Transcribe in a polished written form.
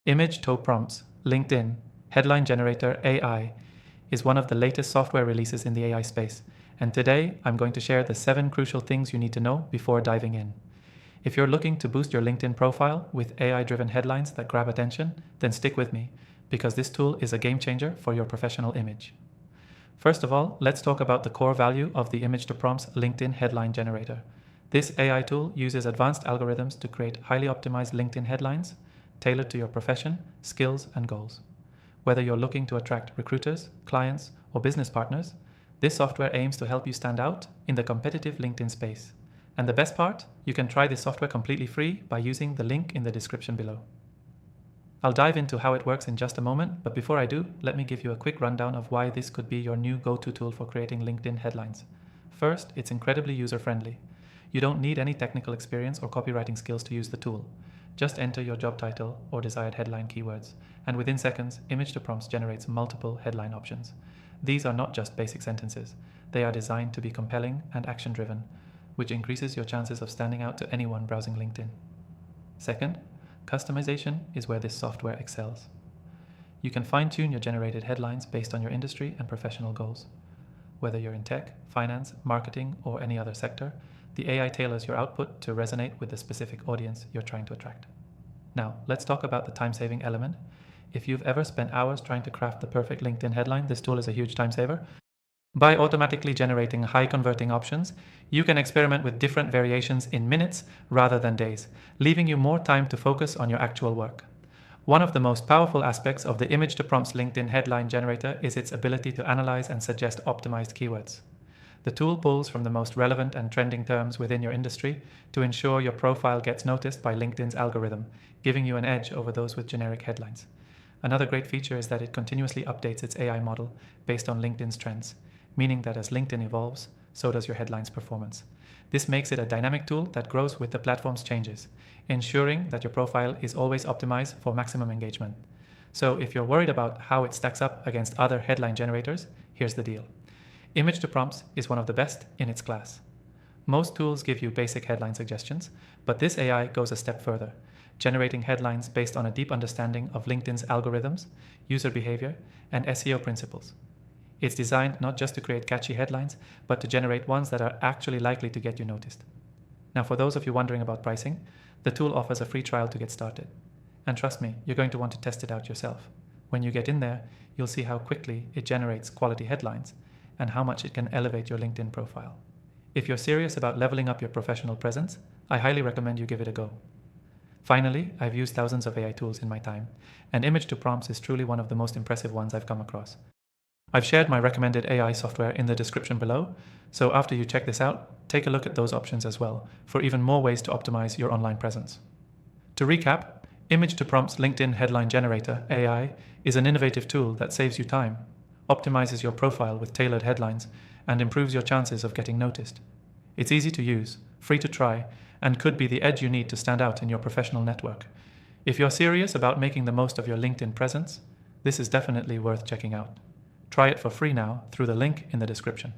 Image to Prompts, LinkedIn, Headline Generator AI is one of the latest software releases in the AI space, and today I'm going to share the 7 crucial things you need to know before diving in. If you're looking to boost your LinkedIn profile with AI-driven headlines that grab attention, then stick with me, because this tool is a game changer for your professional image. First of all, let's talk about the core value of the Image to Prompts LinkedIn Headline Generator. This AI tool uses advanced algorithms to create highly optimized LinkedIn headlines tailored to your profession, skills, and goals. Whether you're looking to attract recruiters, clients, or business partners, this software aims to help you stand out in the competitive LinkedIn space. And the best part, you can try this software completely free by using the link in the description below. I'll dive into how it works in just a moment, but before I do, let me give you a quick rundown of why this could be your new go-to tool for creating LinkedIn headlines. First, it's incredibly user-friendly. You don't need any technical experience or copywriting skills to use the tool. Just enter your job title or desired headline keywords, and within seconds, Image to Prompts generates multiple headline options. These are not just basic sentences. They are designed to be compelling and action-driven, which increases your chances of standing out to anyone browsing LinkedIn. Second, customization is where this software excels. You can fine-tune your generated headlines based on your industry and professional goals. Whether you're in tech, finance, marketing, or any other sector, the AI tailors your output to resonate with the specific audience you're trying to attract. Now, let's talk about the time-saving element. If you've ever spent hours trying to craft the perfect LinkedIn headline, this tool is a huge time saver. By automatically generating high-converting options, you can experiment with different variations in minutes rather than days, leaving you more time to focus on your actual work. One of the most powerful aspects of the Image to Prompts LinkedIn Headline Generator is its ability to analyze and suggest optimized keywords. The tool pulls from the most relevant and trending terms within your industry to ensure your profile gets noticed by LinkedIn's algorithm, giving you an edge over those with generic headlines. Another great feature is that it continuously updates its AI model based on LinkedIn's trends, meaning that as LinkedIn evolves, so does your headline's performance. This makes it a dynamic tool that grows with the platform's changes, ensuring that your profile is always optimized for maximum engagement. So if you're worried about how it stacks up against other headline generators, here's the deal. Image to Prompts is one of the best in its class. Most tools give you basic headline suggestions, but this AI goes a step further, generating headlines based on a deep understanding of LinkedIn's algorithms, user behavior, and SEO principles. It's designed not just to create catchy headlines, but to generate ones that are actually likely to get you noticed. Now, for those of you wondering about pricing, the tool offers a free trial to get started. And trust me, you're going to want to test it out yourself. When you get in there, you'll see how quickly it generates quality headlines and how much it can elevate your LinkedIn profile. If you're serious about leveling up your professional presence, I highly recommend you give it a go. Finally, I've used thousands of AI tools in my time, and Image to Prompts is truly one of the most impressive ones I've come across. I've shared my recommended AI software in the description below, so after you check this out, take a look at those options as well for even more ways to optimize your online presence. To recap, Image to Prompts LinkedIn Headline Generator AI is an innovative tool that saves you time, optimizes your profile with tailored headlines, and improves your chances of getting noticed. It's easy to use, free to try, and could be the edge you need to stand out in your professional network. If you're serious about making the most of your LinkedIn presence, this is definitely worth checking out. Try it for free now through the link in the description.